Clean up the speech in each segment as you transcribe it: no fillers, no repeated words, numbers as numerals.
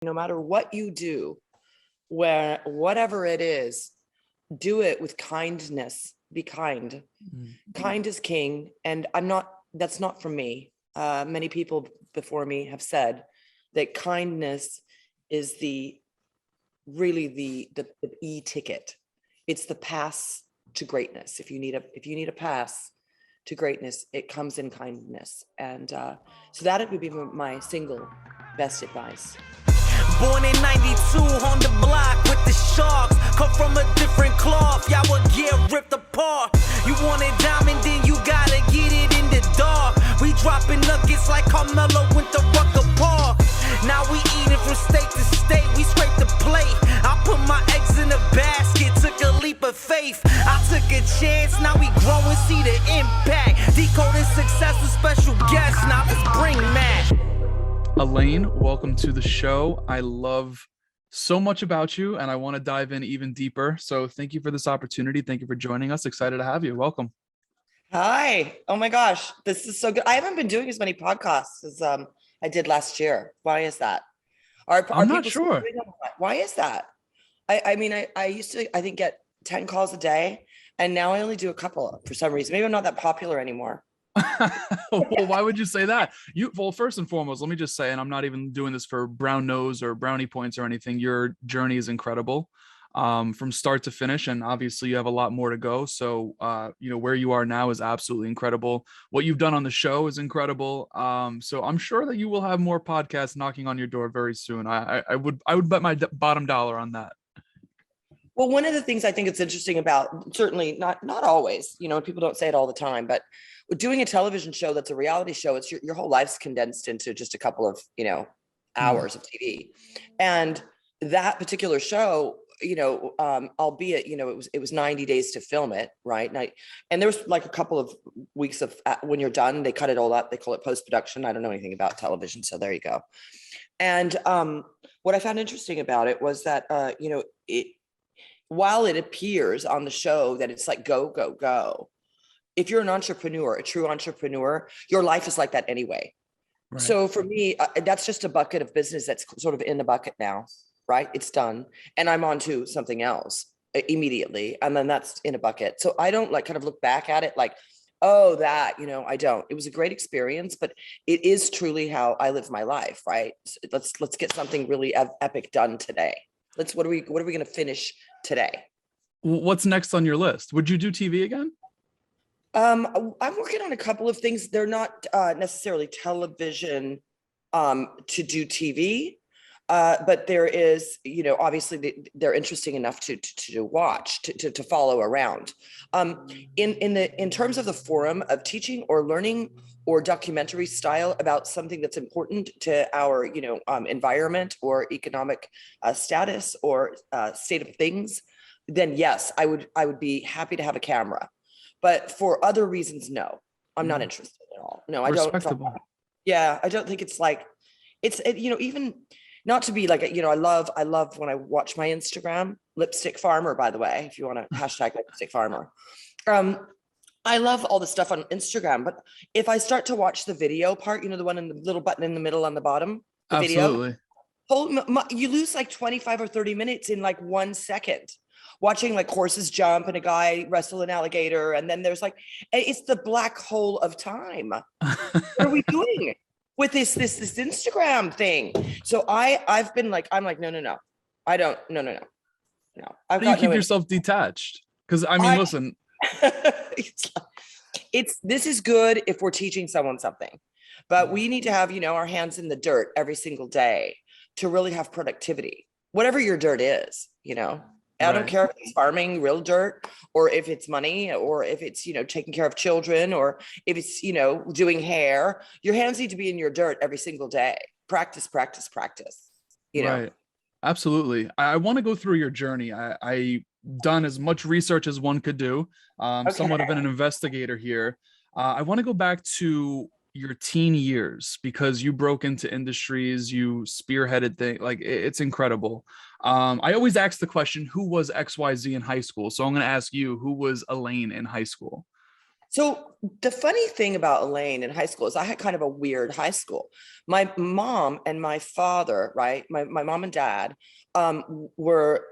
No matter what you do, whatever it is, do it with kindness. Be kind. Kind is king. And that's not from me. Many people before me have said that kindness is really the e-ticket. It's the pass to greatness. If you need a pass to greatness, it comes in kindness. And so that would be my single best advice. Born in 92 on the block with the Sharks. Come from a different cloth, y'all would get ripped apart. You want it diamond, then you gotta get it in the dark. We dropping nuggets like Carmelo went to Rucker Park. Now we eating from state to state, we scrape the plate. I put my eggs in a basket, took a leap of faith. I took a chance, now we grow and see the impact. Decoding success with special guests, now let's bring Matt. Elaine, welcome to the show. I love so much about you and I want to dive in even deeper. So thank you for this opportunity. Thank you for joining us. Excited to have you. Welcome. Hi. Oh my gosh. This is so good. I haven't been doing as many podcasts as I did last year. Why is that? I'm not sure. Why is that? I mean, I used to, I think, get 10 calls a day, and now I only do a couple for some reason. Maybe I'm not that popular anymore. Well, why would you say that? Well, first and foremost, let me just say, and I'm not even doing this for brown nose or brownie points or anything, your journey is incredible, from start to finish, and obviously you have a lot more to go. So where you are now is absolutely incredible. What you've done on the show is incredible. So I'm sure that you will have more podcasts knocking on your door very soon. I would bet my bottom dollar on that. Well, one of the things I think it's interesting about, certainly not always, people don't say it all the time, but doing a television show that's a reality show, it's your whole life's condensed into just a couple of, hours of TV. And that particular show, albeit, it was 90 days to film it, right? And there was like a couple of weeks of when you're done, they cut it all up. They call it post-production. I don't know anything about television, so there you go. And what I found interesting about it was that, while it appears on the show that it's like go, go, go, if you're an entrepreneur, a true entrepreneur, your life is like that anyway. Right. So for me, that's just a bucket of business that's sort of in the bucket now, right? It's done. And I'm on to something else immediately. And then that's in a bucket. So I don't kind of look back at it like, oh, that, I don't. It was a great experience, but it is truly how I live my life, right? So let's get something really epic done today. What are we going to finish today? What's next on your list? Would you do TV again? I'm working on a couple of things. They're not necessarily television to do TV, but there is, obviously they're interesting enough to watch, to follow around. In terms of the forum of teaching or learning or documentary style about something that's important to our, environment or economic status or state of things, then yes, I would be happy to have a camera. But for other reasons, no, I'm not interested at all. No, I don't. Yeah, I don't think it's like, even not to be like, I love when I watch my Instagram, Lipstick Farmer, by the way, if you want to hashtag Lipstick Farmer. I love all the stuff on Instagram, but if I start to watch the video part, the one in the little button in the middle on the bottom, the Absolutely. video, you lose like 25 or 30 minutes in like 1 second. Watching like horses jump and a guy wrestle an alligator. And then there's it's the black hole of time. What are we doing with this Instagram thing? So I've been like, I'm like, no. I don't, no. How do you keep yourself detached? Because listen. This is good if we're teaching someone something, but we need to have, our hands in the dirt every single day to really have productivity, whatever your dirt is, I don't care if it's farming real dirt or if it's money or if it's, taking care of children or if it's, doing hair. Your hands need to be in your dirt every single day. Practice, Right. Absolutely. I want to go through your journey. I done as much research as one could do. Somewhat of an investigator here. I want to go back to your teen years because you broke into industries, you spearheaded things, it's incredible. I always ask the question, who was XYZ in high school? So I'm going to ask you, who was Elaine in high school? So the funny thing about Elaine in high school is I had kind of a weird high school. My mom and my father, right? My mom and dad we were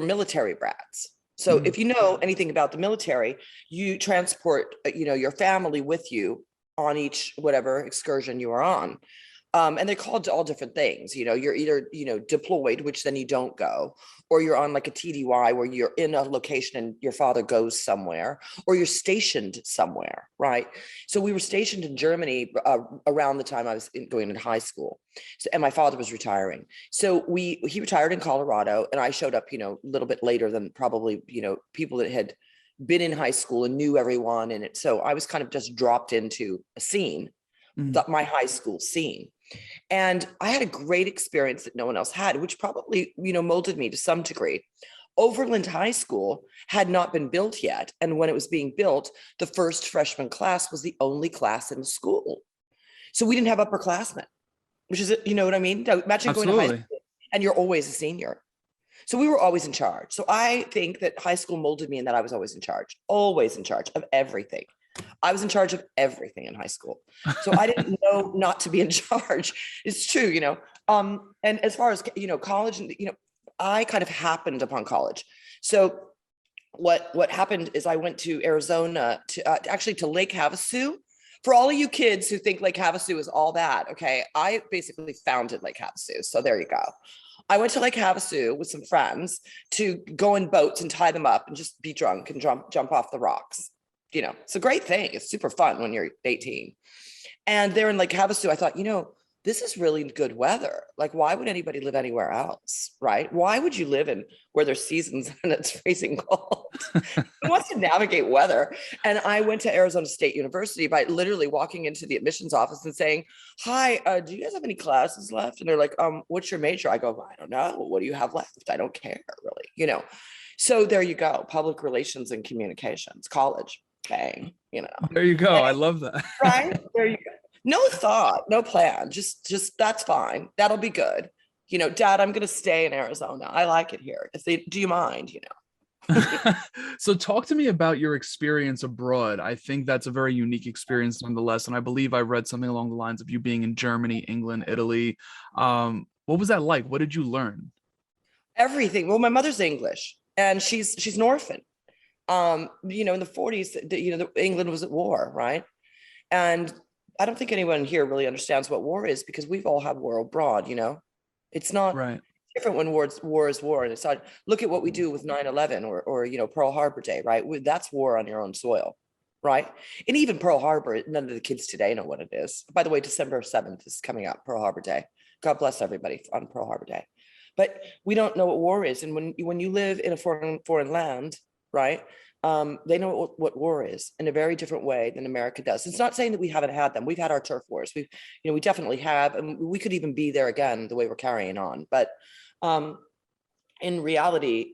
military brats. So Mm, if you know anything about the military, you transport, your family with you on each whatever excursion you are on. And they're called all different things. You're either, deployed, which then you don't go, or you're on like a TDY where you're in a location and your father goes somewhere, or you're stationed somewhere, right? So we were stationed in Germany around the time I was going into high school. So, and my father was retiring. So he retired in Colorado, and I showed up, a little bit later than probably, people that had been in high school and knew everyone. And so I was kind of just dropped into a scene, mm. my high school scene. And I had a great experience that no one else had, which probably, molded me to some degree. Overland High School had not been built yet. And when it was being built, the first freshman class was the only class in the school. So we didn't have upperclassmen, which is, you know what I mean? Now, imagine going to high Absolutely. school and you're always a senior. So we were always in charge. So I think that high school molded me in that I was always in charge of everything. I was in charge of everything in high school. So I didn't know not to be in charge. It's true, and as far as, college, and, I kind of happened upon college. So what happened is I went to Arizona to actually to Lake Havasu. For all of you kids who think Lake Havasu is all bad, okay, I basically founded Lake Havasu. So there you go. I went to Lake Havasu with some friends to go in boats and tie them up and just be drunk and jump off the rocks. It's a great thing. It's super fun when you're 18. And there in Lake Havasu, I thought, this is really good weather. Like, why would anybody live anywhere else, right? Why would you live in where there's seasons and it's freezing cold? Who wants to navigate weather? And I went to Arizona State University by literally walking into the admissions office and saying, hi, do you guys have any classes left? And they're like, what's your major? I go, I don't know. What do you have left? I don't care, really, So there you go. Public relations and communications, college. Bang, There you go. I love that. right there you go. No thought, no plan, just that's fine, that'll be good. Dad, I'm gonna stay in Arizona, I like it here, do you mind? So talk to me about your experience abroad. I think that's a very unique experience nonetheless. And I believe I read something along the lines of you being in Germany, England, Italy. What was that like? What did you learn? Everything. Well, my mother's English and she's an orphan. In the 40s, England was at war, right? And I don't think anyone here really understands what war is because we've all had war abroad, It's not Right. different when war is war. And it's not, look at what we do with 9/11 or Pearl Harbor Day, right? That's war on your own soil, right? And even Pearl Harbor, none of the kids today know what it is. By the way, December 7th is coming up, Pearl Harbor Day. God bless everybody on Pearl Harbor Day. But we don't know what war is. And when you live in a foreign land, right? They know what war is in a very different way than America does. It's not saying that we haven't had them. We've had our turf wars. We definitely have, and we could even be there again the way we're carrying on. But in reality,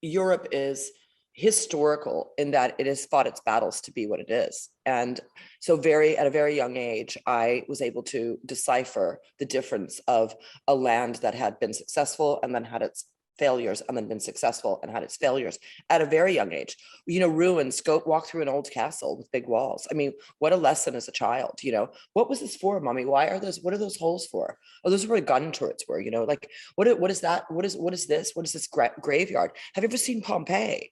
Europe is historical in that it has fought its battles to be what it is. And so at a very young age, I was able to decipher the difference of a land that had been successful and then had its failures and then been successful and had its failures at a very young age. Ruins, go walk through an old castle with big walls. I mean, what a lesson as a child, what was this for, mommy? What are those holes for? Oh, those are where gun turrets were, like, what is that? What is this? What is this graveyard? Have you ever seen Pompeii?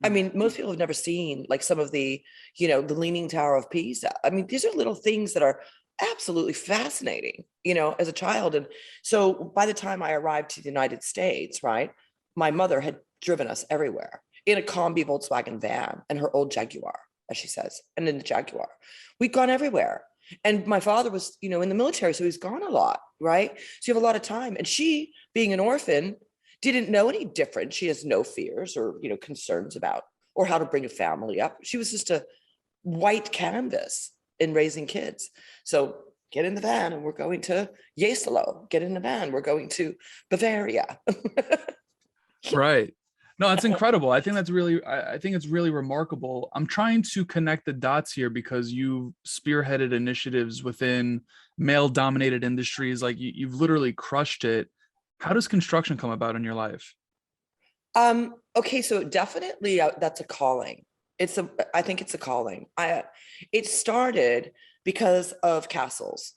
I mean, most people have never seen like some of the, the Leaning Tower of Pisa. I mean, these are little things that are absolutely fascinating, as a child. And so by the time I arrived to the United States, right, my mother had driven us everywhere in a Combi Volkswagen van and her old Jaguar, as she says, and in the Jaguar. We'd gone everywhere. And my father was, in the military, so he's gone a lot, right? So you have a lot of time. And she, being an orphan, didn't know any different. She has no fears or, concerns about, or how to bring a family up. She was just a white canvas in raising kids. So get in the van and we're going to Jesolo. Get in the van, we're going to Bavaria. Right. No, that's incredible. I think it's really remarkable. I'm trying to connect the dots here because you spearheaded initiatives within male dominated industries. Like you've literally crushed it. How does construction come about in your life? Okay, so definitely that's a calling. I think it's a calling. It started because of castles.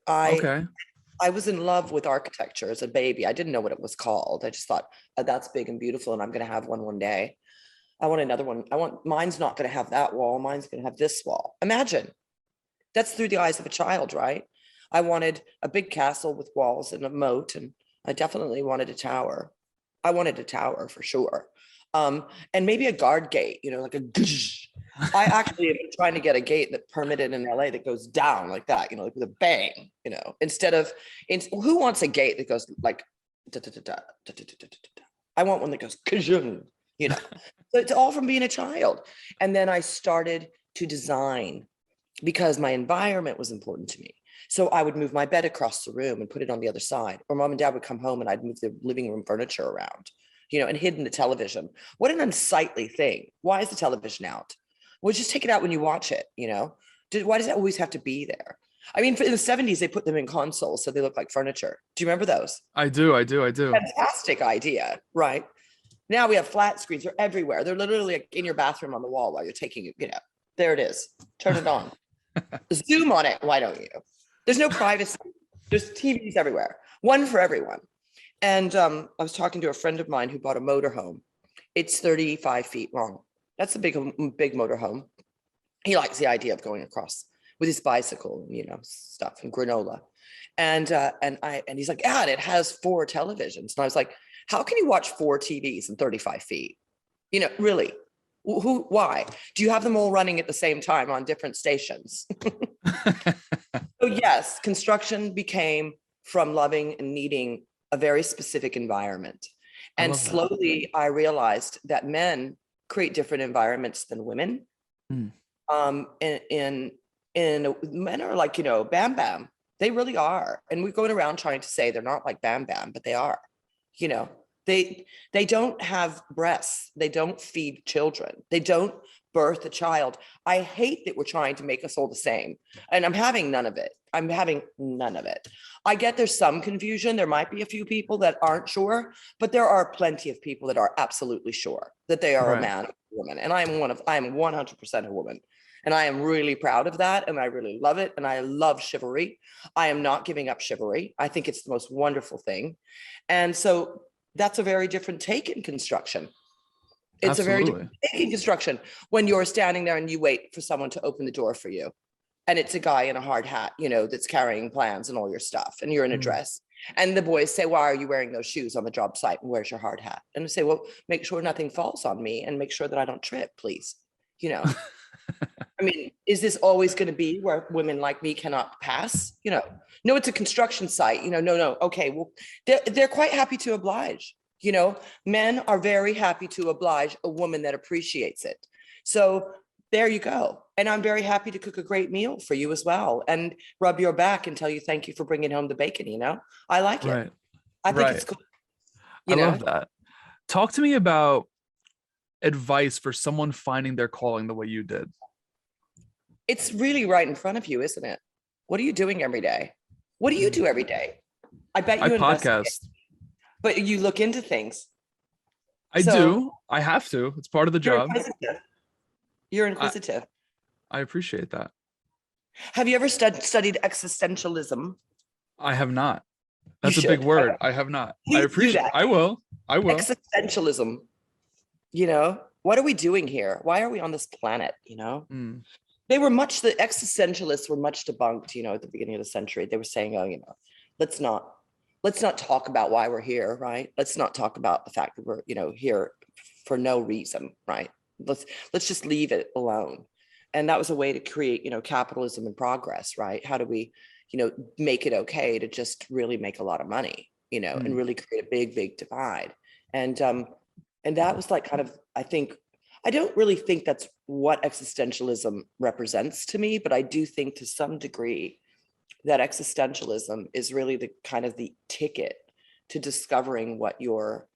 I Okay. I was in love with architecture as a baby. I didn't know what it was called. I just thought, that's big and beautiful, and I'm going to have one day. I want another one. Mine's not going to have that wall. Mine's going to have this wall. Imagine, that's through the eyes of a child, right? I wanted a big castle with walls and a moat, and I definitely wanted a tower. I wanted a tower for sure. And maybe a guard gate, like a. I actually have been trying to get a gate that permitted in LA that goes down like that, like with a bang, instead of, who wants a gate that goes like, I want one that goes, so it's all from being a child. And then I started to design because my environment was important to me. So I would move my bed across the room and put it on the other side, or mom and dad would come home and I'd move the living room furniture around, and hidden the television. What an unsightly thing. Why is the television out? Well, just take it out when you watch it, Why does it always have to be there? I mean, in the 70s, they put them in consoles, so they look like furniture. Do you remember those? I do. Fantastic idea, right? Now we have flat screens. They're everywhere. They're literally like in your bathroom on the wall while you're taking it, there it is. Turn it on. Zoom on it. Why don't you? There's no privacy. There's TVs everywhere. One for everyone. And I was talking to a friend of mine who bought a motorhome. It's 35 feet long. That's a big motorhome. He likes the idea of going across with his bicycle, stuff and granola. And he's like, yeah, and it has 4 televisions. And I was like, how can you watch 4 TVs in 35 feet? Really? Why? Do you have them all running at the same time on different stations? So yes, construction became from loving and needing a very specific environment. And slowly I realized that men create different environments than women. Men are like, Bam Bam. They really are. And we're going around trying to say they're not like Bam Bam, but they are. They don't have breasts. They don't feed children. They don't birth a child. I hate that we're trying to make us all the same. And I'm having none of it. I get there's some confusion. There might be a few people that aren't sure, but there are plenty of people that are absolutely sure that they are a man or a woman. And I am 100% a woman. And I am really proud of that. And I really love it. And I love chivalry. I am not giving up chivalry. I think it's the most wonderful thing. And so that's a very different take in construction. It's a very different take in construction when you're standing there and you wait for someone to open the door for you. And it's a guy in a hard hat, that's carrying plans and all your stuff. And you're in a dress. And the boys say, why are you wearing those shoes on the job site? And where's your hard hat? And I say, well, make sure nothing falls on me and make sure that I don't trip, please. I mean, is this always going to be where women like me cannot pass? No, it's a construction site. No. Okay, well, they're quite happy to oblige. Men are very happy to oblige a woman that appreciates it. So there you go. And I'm very happy to cook a great meal for you as well and rub your back and tell you thank you for bringing home the bacon. I like it. I think it's cool. I love that. Talk to me about advice for someone finding their calling the way you did. It's really right in front of you, isn't it? What are you doing every day? What do you do every day? I bet you podcast. But you look into things. I do. I have to. It's part of the job. You're inquisitive. I appreciate that. Have you ever studied existentialism? I have not. That's a big word. I have not. I appreciate it. I will. Existentialism. What are we doing here? Why are we on this planet? The existentialists were much debunked, at the beginning of the century. They were saying, let's not talk about why we're here, right? Let's not talk about the fact that we're, here for no reason, right? Let's just leave it alone. And that was a way to create, capitalism and progress, right? How do we, make it okay to just really make a lot of money, and really create a big, big divide. And that was like kind of, I don't really think that's what existentialism represents to me, but I do think to some degree that existentialism is really the kind of the ticket to discovering what your,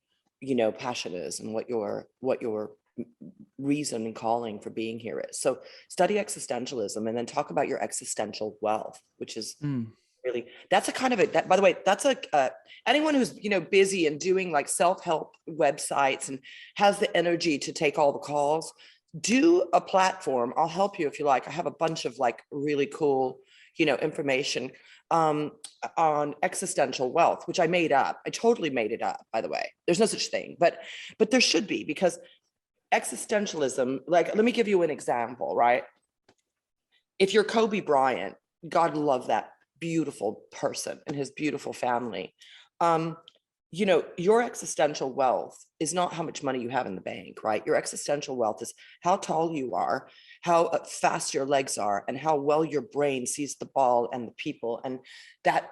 passion is and what your reason and calling for being here is. So study existentialism and then talk about your existential wealth, which is really, that's a kind of that, by the way, that's anyone who's, busy and doing like self-help websites and has the energy to take all the calls, do a platform. I'll help you if you like. I have a bunch of like really cool, information on existential wealth, which I made up. I totally made it up, by the way. There's no such thing, but there should be, because existentialism, like, let me give you an example, right? If you're Kobe Bryant, God love that beautiful person and his beautiful family. Your existential wealth is not how much money you have in the bank, right? Your existential wealth is how tall you are, how fast your legs are, and how well your brain sees the ball and the people, and that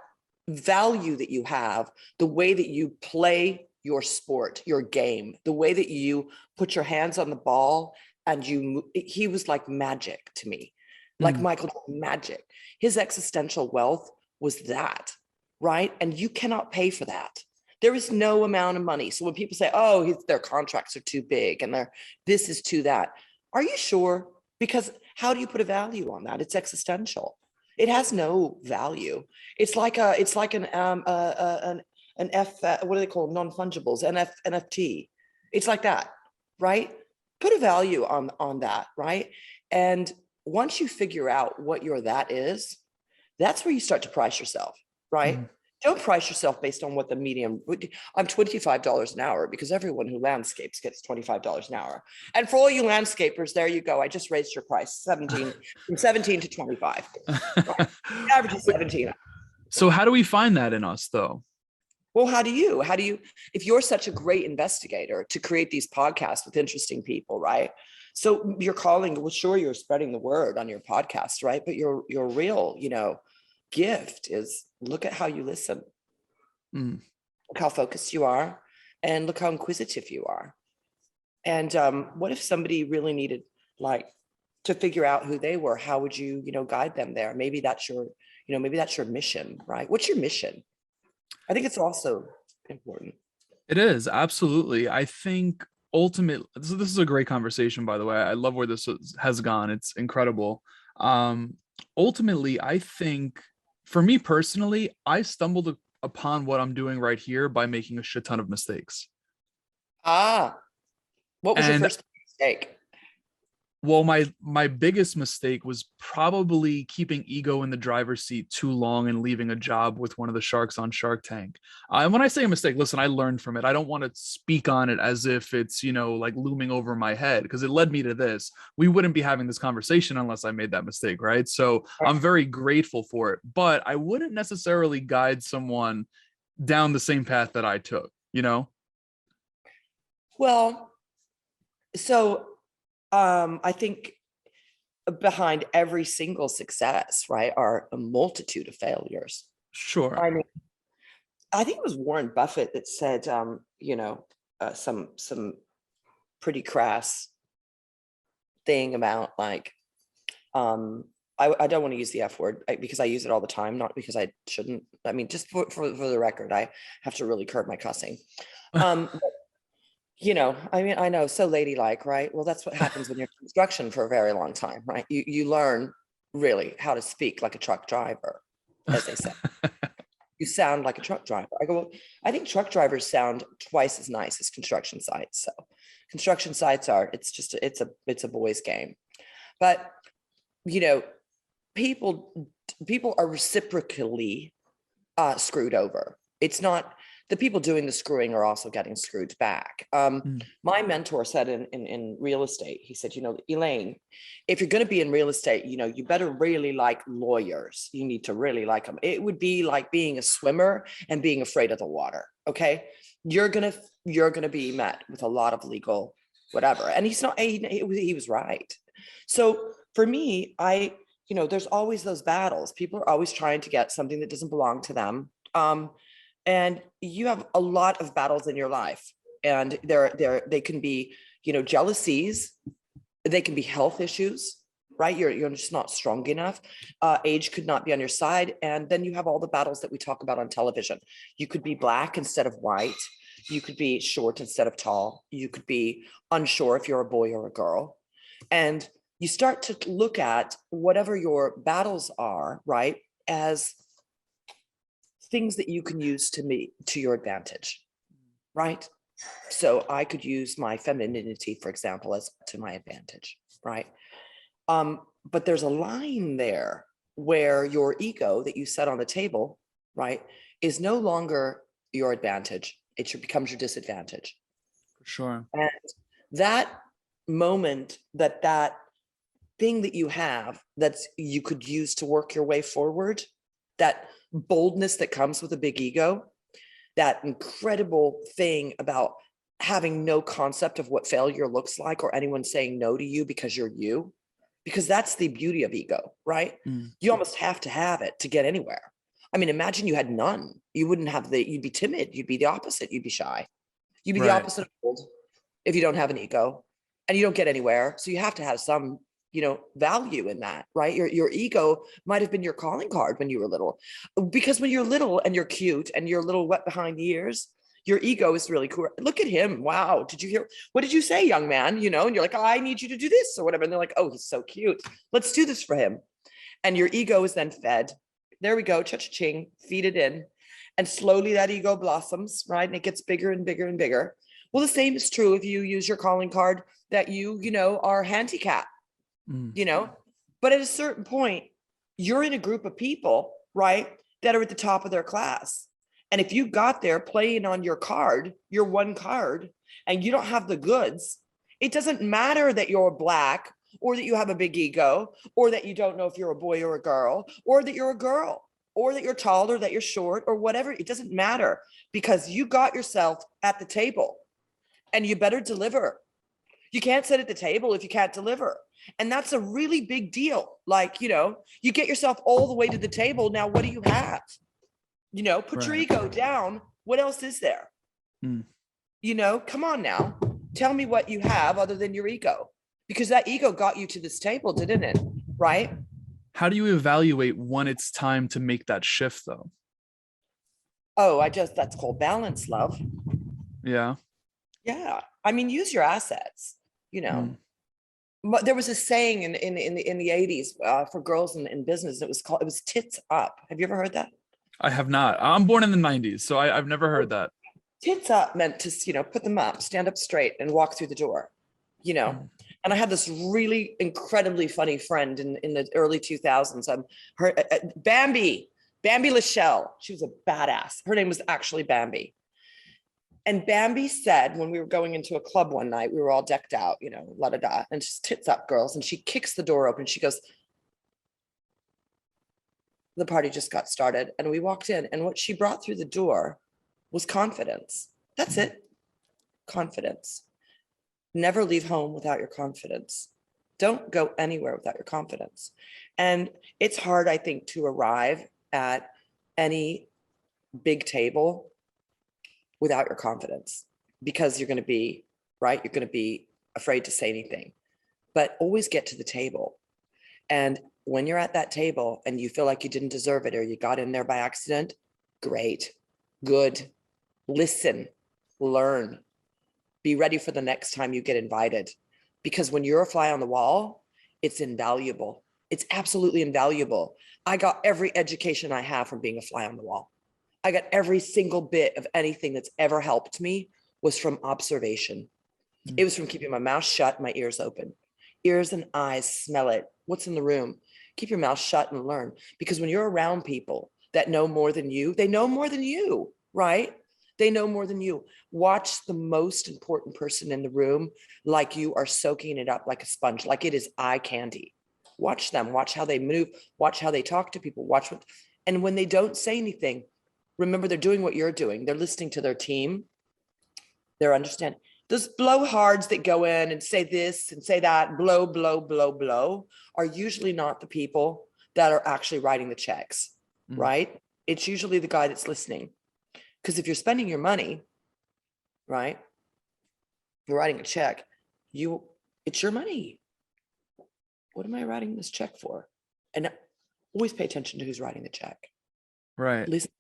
value that you have, the way that you play your sport, your game, the way that you put your hands on the ball and he was like magic to me, like Michael Jordan, magic. His existential wealth was that, right? And you cannot pay for that. There is no amount of money. So when people say, oh, their contracts are too big and this is too that, are you sure? Because how do you put a value on that? It's existential. It has no value. It's like an what do they call non-fungibles? NFT. It's like that, right? Put a value on that, right? And once you figure out what your that is, that's where you start to price yourself, right? Don't price yourself based on what the medium. I'm $25 an hour because everyone who landscapes gets $25 an hour. And for all you landscapers, there you go. I just raised your price from 17 to 25. Right? The average is 17. So how do we find that in us, though? Well, how do you, if you're such a great investigator to create these podcasts with interesting people, right? So you're calling, well, sure, you're spreading the word on your podcast, right? But your real, gift is look at how you listen. Look how focused you are, and look how inquisitive you are. And what if somebody really needed to figure out who they were? How would you, guide them there? Maybe that's your mission, right? What's your mission? I think it's also important. It is, absolutely. I think ultimately, this is a great conversation, by the way. I love where this has gone. It's incredible. Ultimately, I think for me personally, I stumbled upon what I'm doing right here by making a shit ton of mistakes. What was your first mistake? Well, my biggest mistake was probably keeping ego in the driver's seat too long and leaving a job with one of the sharks on Shark Tank. And when I say a mistake, listen, I learned from it. I don't want to speak on it as if it's, like looming over my head, because it led me to this. We wouldn't be having this conversation unless I made that mistake, right? So I'm very grateful for it, but I wouldn't necessarily guide someone down the same path that I took, Well, so I think behind every single success, right, are a multitude of failures. Sure. I mean, I think it was Warren Buffett that said, some pretty crass thing about I don't want to use the F word because I use it all the time, not because I shouldn't. I mean, just for the record, I have to really curb my cussing. I know, so ladylike, right? Well, that's what happens when you're in construction for a very long time, right? You learn really how to speak like a truck driver, as they say. You sound like a truck driver. I go, well, I think truck drivers sound twice as nice as construction sites. So construction sites it's a boys' game. But, people are reciprocally screwed over. It's not, the people doing the screwing are also getting screwed back. My mentor said in real estate, he said, Elaine, if you're going to be in real estate, you better really like lawyers. You need to really like them. It would be like being a swimmer and being afraid of the water. Okay. You're going to be met with a lot of legal whatever. And he was right. So for me, there's always those battles. People are always trying to get something that doesn't belong to them. And you have a lot of battles in your life, and they can be, jealousies. They can be health issues, right? You're just not strong enough. Age could not be on your side. And then you have all the battles that we talk about on television. You could be black instead of white. You could be short instead of tall. You could be unsure if you're a boy or a girl. And you start to look at whatever your battles are, right, as things that you can use to your advantage, right? So I could use my femininity, for example, as to my advantage, right? But there's a line there where your ego that you set on the table, right, is no longer your advantage. It becomes your disadvantage. For sure. And that moment, that thing that you have that you could use to work your way forward, that boldness that comes with a big ego, that incredible thing about having no concept of what failure looks like or anyone saying no to you because you're you, because that's the beauty of ego, right? Mm. You almost have to have it to get anywhere. I mean, imagine you had none. You wouldn't have you'd be timid. You'd be the opposite. You'd be shy. You'd be the Right. opposite of bold if you don't have an ego, and you don't get anywhere. So you have to have some, value in that, right? Your ego might have been your calling card when you were little, because when you're little and you're cute and you're a little wet behind the ears, your ego is really cool. Look at him. Wow. Did you hear? What did you say, young man? And you're like, oh, I need you to do this or whatever. And they're like, oh, he's so cute. Let's do this for him. And your ego is then fed. There we go. Cha-cha-ching, feed it in. And slowly that ego blossoms, right? And it gets bigger and bigger and bigger. Well, the same is true if you use your calling card that you are handicapped, but at a certain point, you're in a group of people, right, that are at the top of their class. And if you got there playing on your card, your one card, and you don't have the goods, it doesn't matter that you're black or that you have a big ego or that you don't know if you're a boy or a girl or that you're a girl or that you're tall or that you're short or whatever. It doesn't matter because you got yourself at the table and you better deliver. You can't sit at the table if you can't deliver. And that's a really big deal. Like, you get yourself all the way to the table. Now, what do you have? Put your ego down. What else is there? Mm. Come on now. Tell me what you have other than your ego, because that ego got you to this table, didn't it? Right? How do you evaluate when it's time to make that shift though? Oh, that's called balance, love. Yeah. Yeah. I mean, use your assets, But there was a saying in the 80s for girls in business. It was tits up. Have you ever heard that? I have not. I'm born in the 90s, so I've never heard that. Tits up meant to, put them up, stand up straight and walk through the door, And I had this really incredibly funny friend in the early 2000s. Her Bambi Lachelle. She was a badass. Her name was actually Bambi. And Bambi said, when we were going into a club one night, we were all decked out, la da da, and just tits up, girls. And she kicks the door open. She goes, the party just got started. And we walked in. And what she brought through the door was confidence. That's it. Confidence. Never leave home without your confidence. Don't go anywhere without your confidence. And it's hard, I think, to arrive at any big table without your confidence, because you're going to be, right? You're going to be afraid to say anything, but always get to the table. And when you're at that table and you feel like you didn't deserve it or you got in there by accident, great, good, listen, learn, be ready for the next time you get invited. Because when you're a fly on the wall, it's invaluable. It's absolutely invaluable. I got every education I have from being a fly on the wall. I got every single bit of anything that's ever helped me was from observation. It was from keeping my mouth shut, my ears open. Ears and eyes, smell it. What's in the room? Keep your mouth shut and learn. Because when you're around people that know more than you, they know more than you, right? They know more than you. Watch the most important person in the room like you are soaking it up like a sponge, like it is eye candy. Watch them, watch how they move, watch how they talk to people, and when they don't say anything, remember they're doing what you're doing. They're listening to their team. They're understanding. Those blowhards that go in and say this and say that, blow, blow, blow, blow, are usually not the people that are actually writing the checks, right? It's usually the guy that's listening. Because if you're spending your money, right, you're writing a check, it's your money. What am I writing this check for? And always pay attention to who's writing the check. Right. Listen.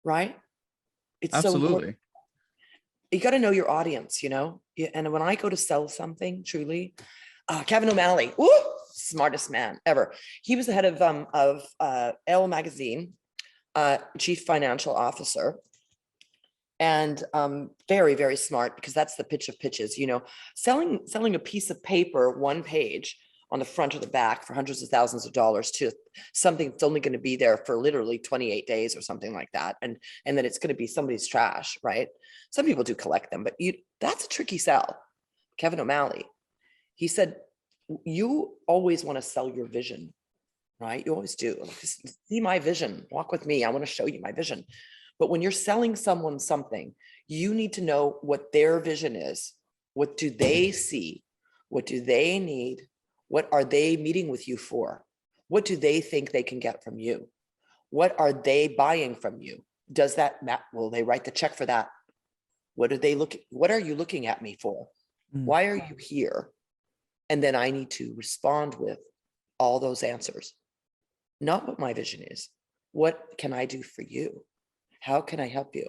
Right? It's absolutely. So important. You got to know your audience, and when I go to sell something, truly, Kevin O'Malley, smartest man ever. He was the head of Elle magazine, chief financial officer. and very, very smart, because that's the pitch of pitches. Selling a piece of paper, one page on the front or the back for hundreds of thousands of dollars to something that's only going to be there for literally 28 days or something like that, and then it's going to be somebody's trash, right? Some people do collect them, but that's a tricky sell. Kevin O'Malley, he said, you always want to sell your vision, right? You always do. Like, see my vision, walk with me, I want to show you my vision. But when you're selling someone something, you need to know what their vision is. What do they see? What do they need? What are they meeting with you for? What do they think they can get from you? What are they buying from you? Does that matter? Will they write the check for that? What are you looking at me for? Why are you here? And then I need to respond with all those answers. Not what my vision is. What can I do for you? How can I help you?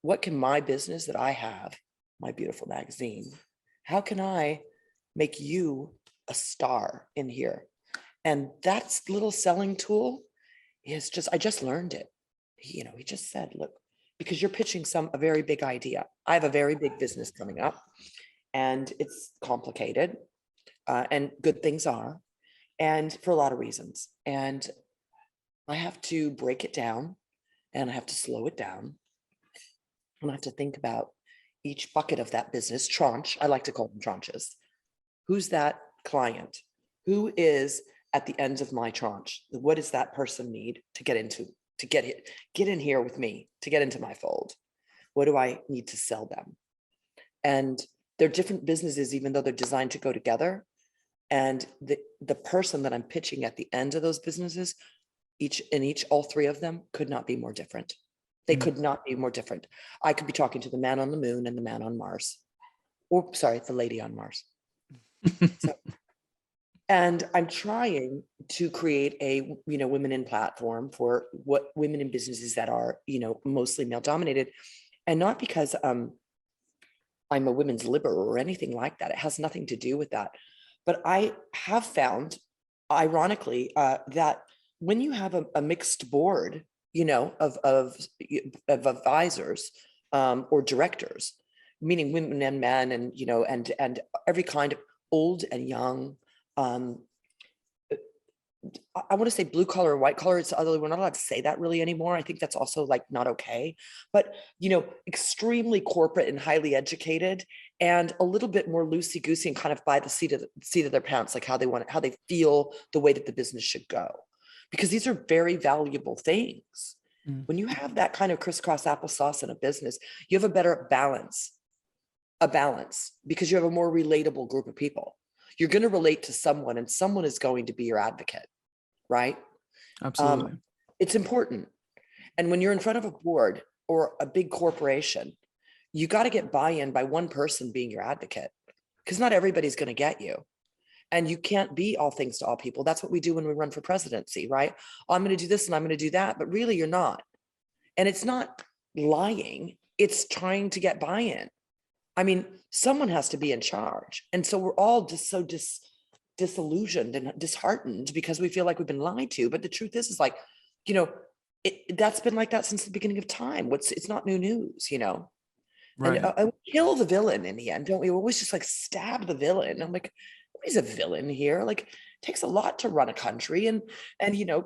What can my business that I have, my beautiful magazine, how can I make you a star in here? And that little selling tool is I just learned it. He just said, look, because you're pitching a very big idea. I have a very big business coming up, and it's complicated, and good things are, and for a lot of reasons. And I have to break it down, and I have to slow it down, and I have to think about each bucket of that business tranche. I like to call them tranches. Who's that client? Who is at the end of my tranche? What does that person need to get in here with me, to get into my fold? What do I need to sell them? And they're different businesses, even though they're designed to go together. And the person that I'm pitching at the end of those businesses, all three of them could not be more different. They could not be more different. I could be talking to the man on the moon and the man on Mars, or sorry, the lady on Mars. And I'm trying to create a, women in platform for what women in businesses that are, mostly male dominated, and not because I'm a women's liberal or anything like that. It has nothing to do with that. But I have found, ironically, that when you have a mixed board, of advisors or directors, meaning women and men, and every kind of old and young, I want to say blue collar or white collar. We're not allowed to say that really anymore. I think that's also like not okay. But extremely corporate and highly educated, and a little bit more loosey goosey and kind of by the seat of their pants, like how they feel the way that the business should go, because these are very valuable things. When you have that kind of crisscross applesauce in a business, you have a better balance, because you have a more relatable group of people. You're going to relate to someone, and someone is going to be your advocate, right? Absolutely. It's important. And when you're in front of a board or a big corporation, you got to get buy-in by one person being your advocate, because not everybody's going to get you. And you can't be all things to all people. That's what we do when we run for presidency, right? Oh, I'm going to do this and I'm going to do that, but really you're not. And it's not lying. It's trying to get buy-in. I mean, someone has to be in charge. And so we're all just so disillusioned and disheartened because we feel like we've been lied to. But the truth is like, that's been like that since the beginning of time. It's not new news, Right. And we kill the villain in the end, don't we? We always just like stab the villain. I'm like, nobody's a villain here. Like, it takes a lot to run a country, and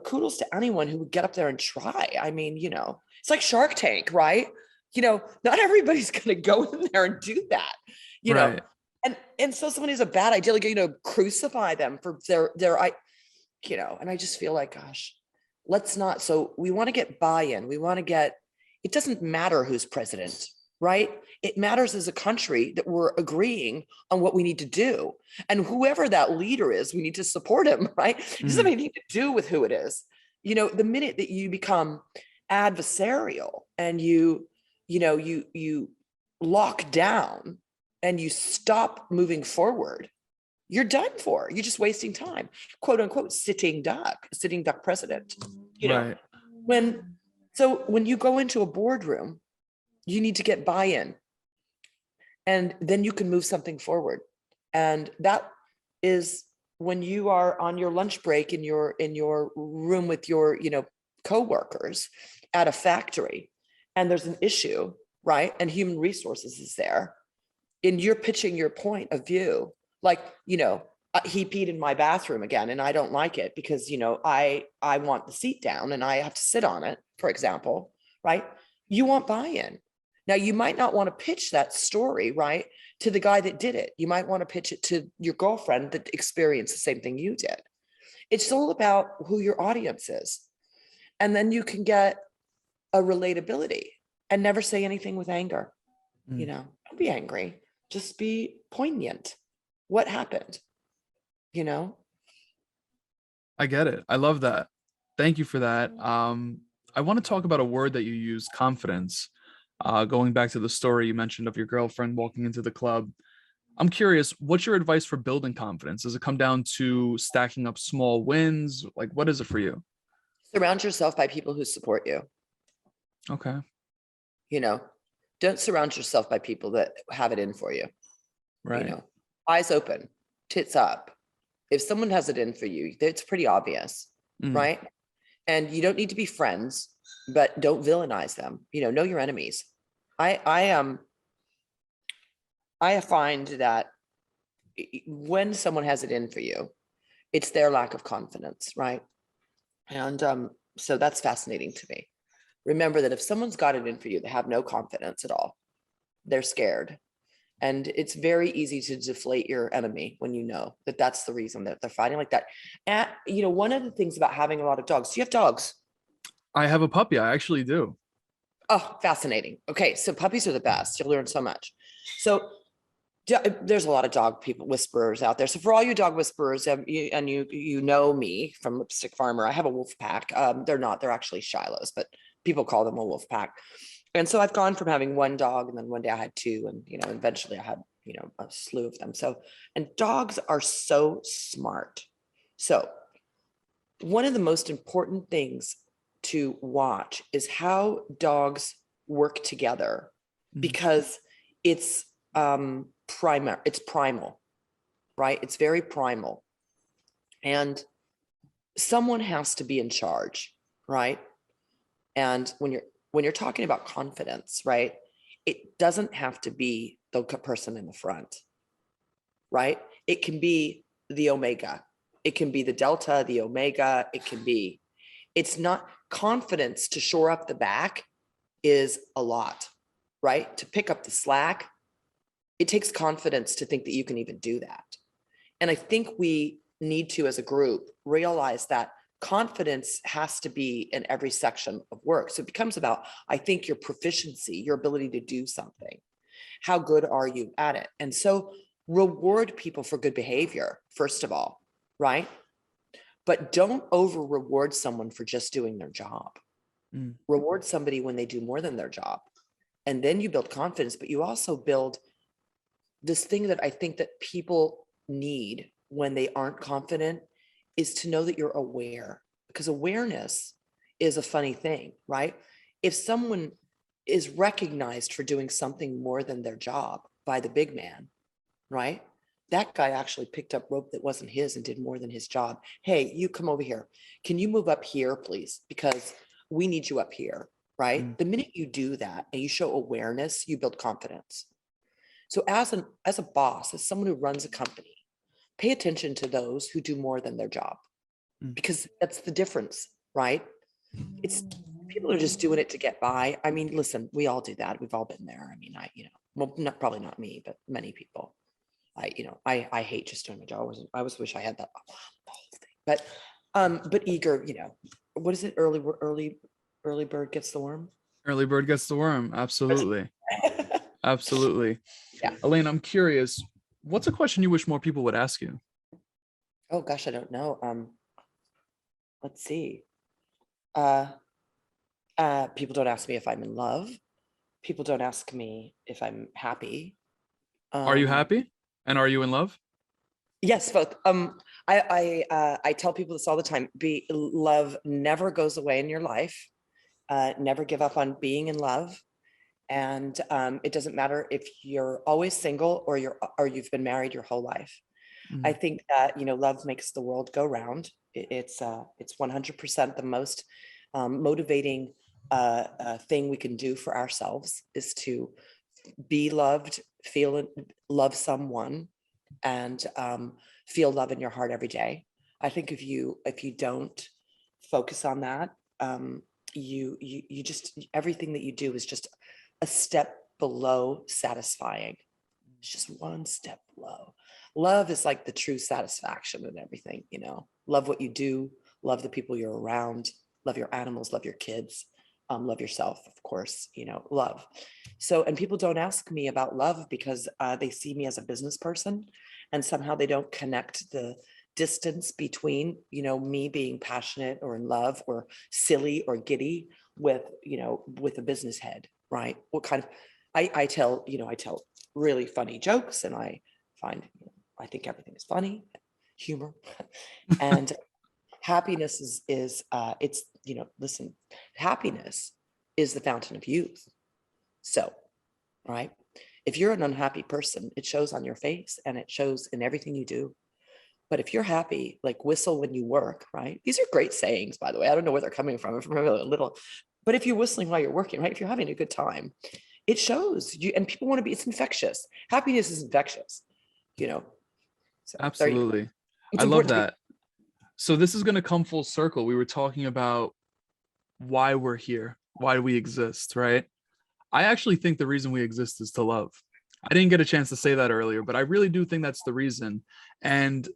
kudos to anyone who would get up there and try. I mean, it's like Shark Tank, right? Not everybody's going to go in there and do that, Right. and so someone who's a bad idea, like, crucify them for their, and I just feel like, gosh, let's not. So we want to get buy-in. It doesn't matter who's president, right? It matters as a country that we're agreeing on what we need to do. And whoever that leader is, we need to support him, right? It doesn't have anything to do with who it is. The minute that you become adversarial and you lock down and you stop moving forward, you're done for. You're just wasting time, quote unquote, sitting duck president. Right. When you go into a boardroom, you need to get buy-in, and then you can move something forward. And that is when you are on your lunch break in your room with your, coworkers at a factory, and there's an issue, right? And human resources is there, and you're pitching your point of view, like, he peed in my bathroom again, and I don't like it because, I want the seat down and I have to sit on it, for example, right? You want buy-in. Now, you might not want to pitch that story, right, to the guy that did it. You might want to pitch it to your girlfriend that experienced the same thing you did. It's all about who your audience is. And then you can get a relatability, and never say anything with anger. Don't be angry. Just be poignant. What happened? I get it. I love that. Thank you for that. I want to talk about a word that you use, confidence. Going back to the story you mentioned of your girlfriend walking into the club. I'm curious, what's your advice for building confidence? Does it come down to stacking up small wins? Like, what is it for you? Surround yourself by people who support you. Okay. Don't surround yourself by people that have it in for you. Right. Eyes open, tits up. If someone has it in for you, it's pretty obvious, right? And you don't need to be friends, but don't villainize them. Know your enemies. I find that when someone has it in for you, it's their lack of confidence, right? And so that's fascinating to me. Remember that if someone's got it in for you, they have no confidence at all. They're scared. And it's very easy to deflate your enemy when you know that that's the reason that they're fighting like that. And, one of the things about having a lot of dogs, do you have dogs? I have a puppy. I actually do. Oh, fascinating. Okay. So puppies are the best. You'll learn so much. So there's a lot of dog people, whisperers out there. So for all you dog whisperers, you know me from Lipstick Farmer, I have a wolf pack. They're actually Shilohs, but people call them a wolf pack. And so I've gone from having one dog, and then one day I had two, and, eventually I had, a slew of them. So, and dogs are so smart. So one of the most important things to watch is how dogs work together, because it's primal, right? It's very primal. And someone has to be in charge, right? And when you're talking about confidence, right, it doesn't have to be the person in the front, right? It can be the omega. It can be the delta, the omega. It's not confidence to shore up the back is a lot, right? To pick up the slack, it takes confidence to think that you can even do that. And I think we need to, as a group, realize that confidence has to be in every section of work. So it becomes about, I think, your proficiency, your ability to do something. How good are you at it? And so reward people for good behavior, first of all, right? But don't over reward someone for just doing their job. Reward somebody when they do more than their job. And then you build confidence, but you also build this thing that I think that people need when they aren't confident, is to know that you're aware, because awareness is a funny thing, right? If someone is recognized for doing something more than their job by the big man, right? That guy actually picked up rope that wasn't his and did more than his job. Hey, you come over here. Can you move up here, please? Because we need you up here, right? The minute you do that and you show awareness, you build confidence. So as a boss, as someone who runs a company, pay attention to those who do more than their job, because that's the difference, right? It's people are just doing it to get by. I mean, listen, we all do that. We've all been there. I mean, well, probably not me, but many people. I hate just doing my job. I always wish I had that whole thing. But eager, what is it? Early bird gets the worm. Early bird gets the worm. Absolutely. Absolutely. Yeah. Elaine, I'm curious, what's a question you wish more people would ask you? Oh gosh, I don't know. Let's see. People don't ask me if I'm in love. People don't ask me if I'm happy. Are you happy? And are you in love? Yes, both. I tell people this all the time. Love never goes away in your life. Never give up on being in love. And it doesn't matter if you're always single or you've been married your whole life. I think that, love makes the world go round. It's 100% the most motivating thing we can do for ourselves is to be loved, love someone, and feel love in your heart every day. I think if you don't focus on that, you just, everything that you do is just a step below satisfying. It's just one step below. Love is like the true satisfaction in everything, you know. Love what you do, love the people you're around, love your animals, love your kids, love yourself, of course, you know, love. So, and people don't ask me about love because they see me as a business person, and somehow they don't connect the distance between, you know, me being passionate or in love or silly or giddy with, you know, with a business head, right? What kind of, I tell, you know, I tell really funny jokes, and I find, you know, I think everything is funny, humor, and happiness is it's, you know, listen, happiness is the fountain of youth. So, right, if you're an unhappy person, it shows on your face and it shows in everything you do. But if you're happy, like whistle when you work, right? These are great sayings, by the way. I don't know where they're coming from. From a little, but if you're whistling while you're working, right? If you're having a good time, it shows you, and people want to be, it's infectious. Happiness is infectious, you know? So there you go. Absolutely. It's I love important to be, that. So this is going to come full circle. We were talking about why we're here, why we exist, right? I actually think the reason we exist is to love. I didn't get a chance to say that earlier, but I really do think that's the reason. And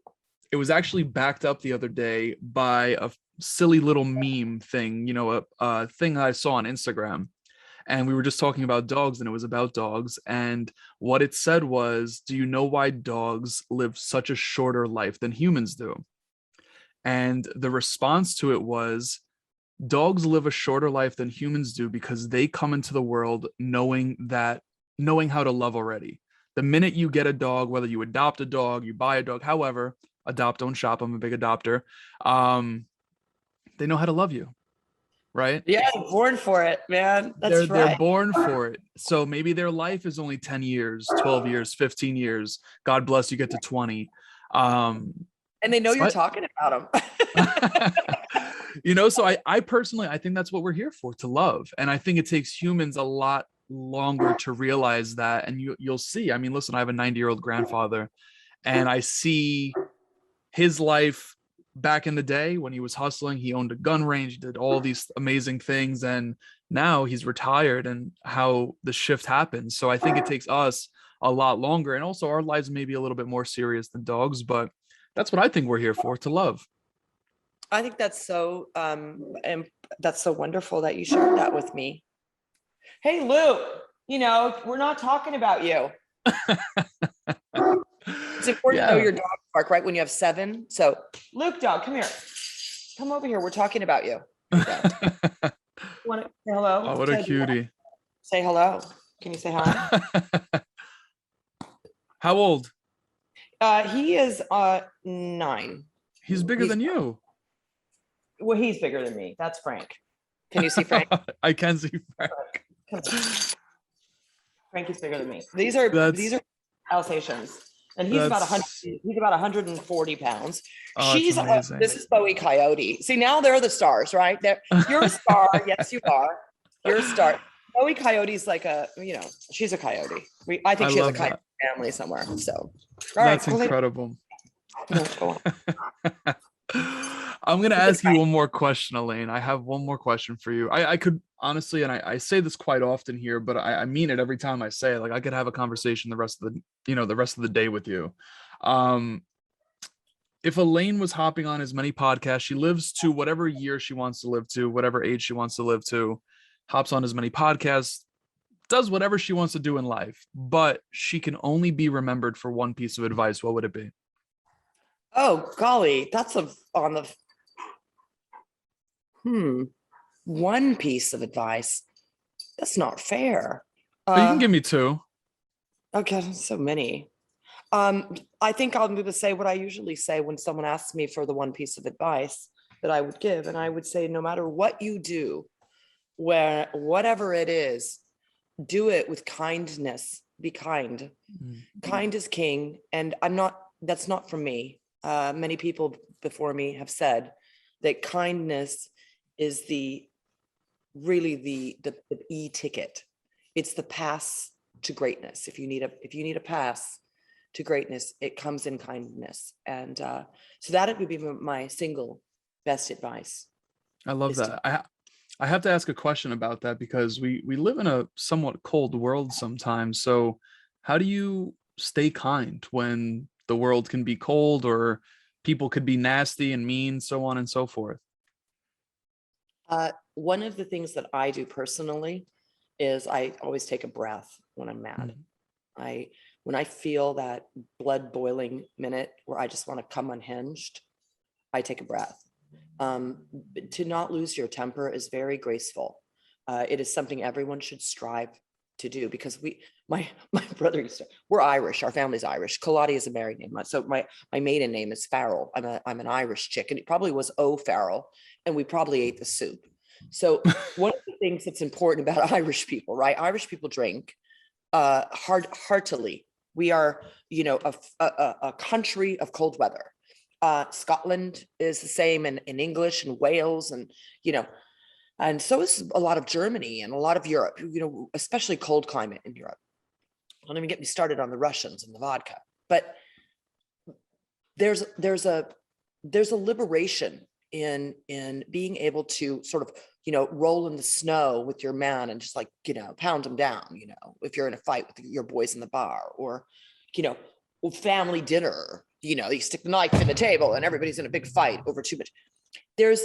it was actually backed up the other day by a silly little meme thing, you know, a thing I saw on Instagram. And we were just talking about dogs, and it was about dogs. And what it said was, do you know why dogs live such a shorter life than humans do? And the response to it was, dogs live a shorter life than humans do because they come into the world knowing how to love already. The minute you get a dog, whether you adopt a dog, you buy a dog, however, adopt, don't shop, I'm a big adopter, they know how to love you, right? yeah, born for it, man. That's They're right. born for it. So maybe their life is only 10 years, 12 years, 15 years. God bless you get to 20. And they know So you're talking about them. you know, so I personally, I think that's what we're here for, to love. And I think it takes humans a lot longer to realize that. And you'll see, I mean, listen, I have a 90-year-old grandfather, and I see his life back in the day when he was hustling. He owned a gun range, did all these amazing things, and now he's retired, and how the shift happens. So I think it takes us a lot longer, and also our lives may be a little bit more serious than dogs, but that's what I think we're here for, to love. I think that's so, and that's so wonderful that you shared that with me. Hey, Luke, you know, we're not talking about you. It's important to know Yeah, your dog bark, right? When you have 7. So, Luke, dog, come here. Come over here. We're talking about you. Here you go. You want to say hello? oh, what a cutie. Say hello. Can you say hi? How old? He is 9. He's bigger than you. Well, he's bigger than me. That's Frank. Can you see Frank? I can see Frank. Frank is bigger than me. These are Alsatians, and he's about 100. He's about 140 pounds. Oh, She's amazing. this is Bowie Coyote. See, now they're the stars, right? You're a star. Yes, you are. You're a star. Bowie Coyote's like a, you know, she's a coyote. I think she has a coyote family somewhere. So, all that's right, incredible. No, go on. I'm going to ask you one more question, Elaine. I have one more question for you. I could honestly, and I say this quite often here, but I mean it every time I say it. Like, I could have a conversation the rest of the day with you. If Elaine was hopping on as many podcasts, she lives to whatever year she wants to live to, whatever age she wants to live to, hops on as many podcasts, does whatever she wants to do in life, but she can only be remembered for one piece of advice, what would it be? Oh, golly, that's one piece of advice. That's not fair. But you can give me 2. Okay, so many. I think I'm going to say what I usually say when someone asks me for the one piece of advice that I would give. And I would say, no matter what you do, whatever it is, do it with kindness. Be kind. Kind is king. And that's not from me. Many people before me have said that kindness is the really the e-ticket. It's the pass to greatness. If you need a pass to greatness, it comes in kindness. And so that would be my single best advice. I love Is to, that. I have to ask a question about that because we live in a somewhat cold world sometimes. So how do you stay kind when the world can be cold or people could be nasty and mean, so on and so forth? one of the things that I do personally is I always take a breath when I'm mad. Mhm. I when I feel that blood boiling minute where I just want to come unhinged, I take a breath. To not lose your temper is very graceful. It is something everyone should strive to do because my brother used to, we're Irish, our family's Irish. Culotti is a married name. So my maiden name is Farrell. I'm an Irish chick, and it probably was Farrell, and we probably ate the soup. So one of the things that's important about Irish people, right? Irish people drink heartily. We are, a country of cold weather. Scotland is the same in English and Wales, and and so is a lot of Germany and a lot of Europe. Especially cold climate in Europe. Don't even get me started on the Russians and the vodka. But there's a liberation in being able to sort of roll in the snow with your man and just like pound them down. If you're in a fight with your boys in the bar, or family dinner. You stick the knife in the table and everybody's in a big fight over too much. There's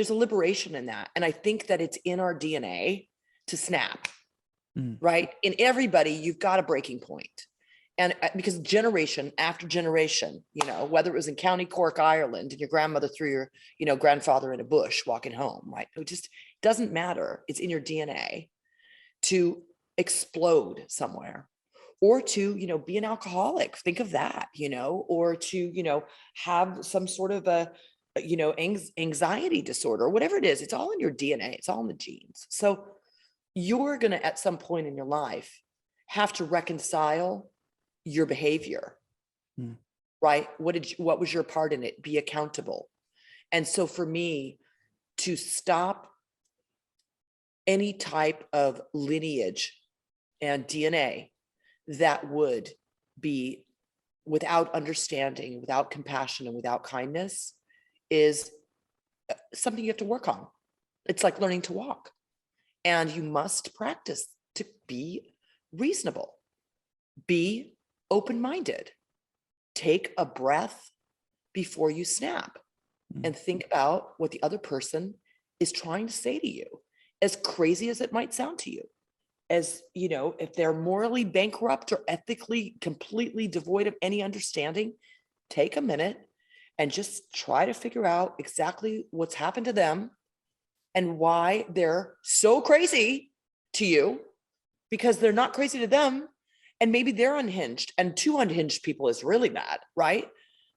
a liberation in that, and I think that it's in our DNA to snap. Right? In everybody, you've got a breaking point. And because generation after generation, whether it was in County Cork, Ireland, and your grandmother threw your grandfather in a bush walking home, right? It just doesn't matter. It's in your DNA to explode somewhere, or to, be an alcoholic. Think of that, or to, have some sort of a, anxiety disorder, or whatever it is. It's all in your DNA. It's all in the genes. So you're going to, at some point in your life, have to reconcile your behavior, right? What was your part in it? Be accountable. And so for me, to stop any type of lineage and DNA that would be without understanding, without compassion, and without kindness is something you have to work on. It's like learning to walk. And you must practice to be reasonable, be open-minded, take a breath before you snap, and think about what the other person is trying to say to you, as crazy as it might sound to you. As if they're morally bankrupt or ethically completely devoid of any understanding, take a minute and just try to figure out exactly what's happened to them and why they're so crazy to you, because they're not crazy to them. And maybe they're unhinged, and two unhinged people is really bad, right?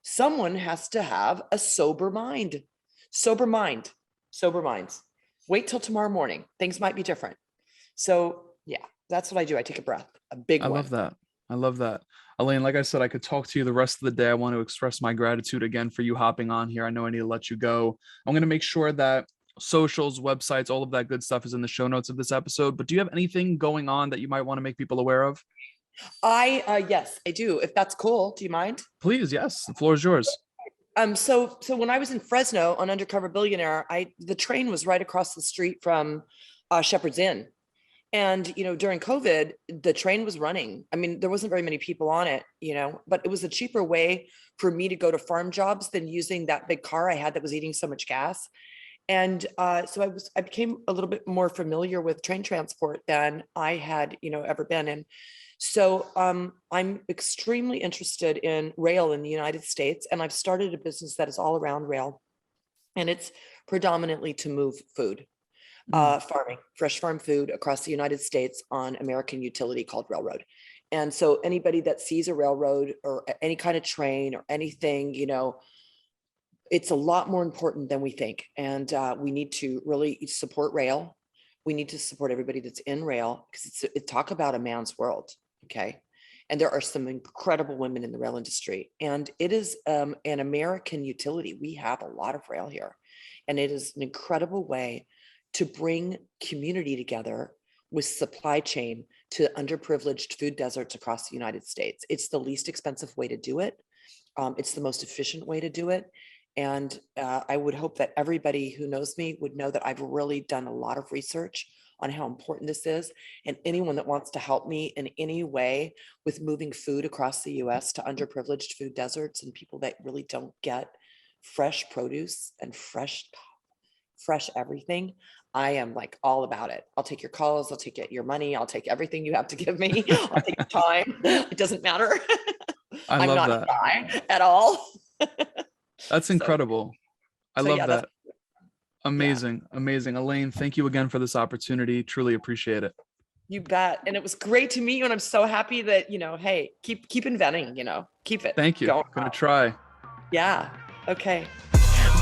Someone has to have a sober mind. Sober mind. Sober minds. Wait till tomorrow morning. Things might be different. So yeah, that's what I do. I take a breath, a big I one. love that. I love that. Elaine, like I said, I could talk to you the rest of the day. I want to express my gratitude again for you hopping on here. I know I need to let you go. I'm going to make sure that socials, websites, all of that good stuff is in the show notes of this episode. But do you have anything going on that you might want to make people aware of? Yes, I do. If that's cool, do you mind? Please, yes. The floor is yours. So when I was in Fresno on Undercover Billionaire, the train was right across the street from Shepherd's Inn. And, during COVID, the train was running. I mean, there wasn't very many people on it, but it was a cheaper way for me to go to farm jobs than using that big car I had that was eating so much gas. And so I became a little bit more familiar with train transport than I had, ever been in. So I'm extremely interested in rail in the United States, and I've started a business that is all around rail, and it's predominantly to move food, farming, fresh farm food across the United States on American utility called railroad. And so anybody that sees a railroad or any kind of train or anything, it's a lot more important than we think. And we need to really support rail. We need to support everybody that's in rail, because talk about a man's world. Okay. And there are some incredible women in the rail industry, and it is an American utility. We have a lot of rail here, and it is an incredible way to bring community together with supply chain to underprivileged food deserts across the United States. It's the least expensive way to do it. It's the most efficient way to do it. And I would hope that everybody who knows me would know that I've really done a lot of research on how important this is. And anyone that wants to help me in any way with moving food across the US to underprivileged food deserts and people that really don't get fresh produce and fresh everything, I am like all about it. I'll take your calls, I'll take your money, I'll take everything you have to give me. I'll take your time. It doesn't matter. I I'm love not that. shy at all. That's incredible. I love yeah, that. Amazing. Amazing. Elaine, thank you again for this opportunity. Truly appreciate it. You bet. And it was great to meet you. And I'm so happy that, hey, keep inventing, keep it. Thank you. I'm going to try. Yeah. Okay.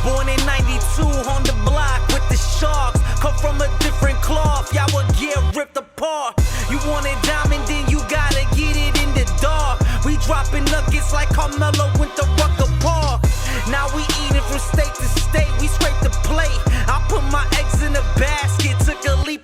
Born in 92 on the block with the Sharks. Come from a different cloth, y'all would get ripped apart. You want it diamond, then you gotta get it in the dark. We dropping nuggets like Carmelo with the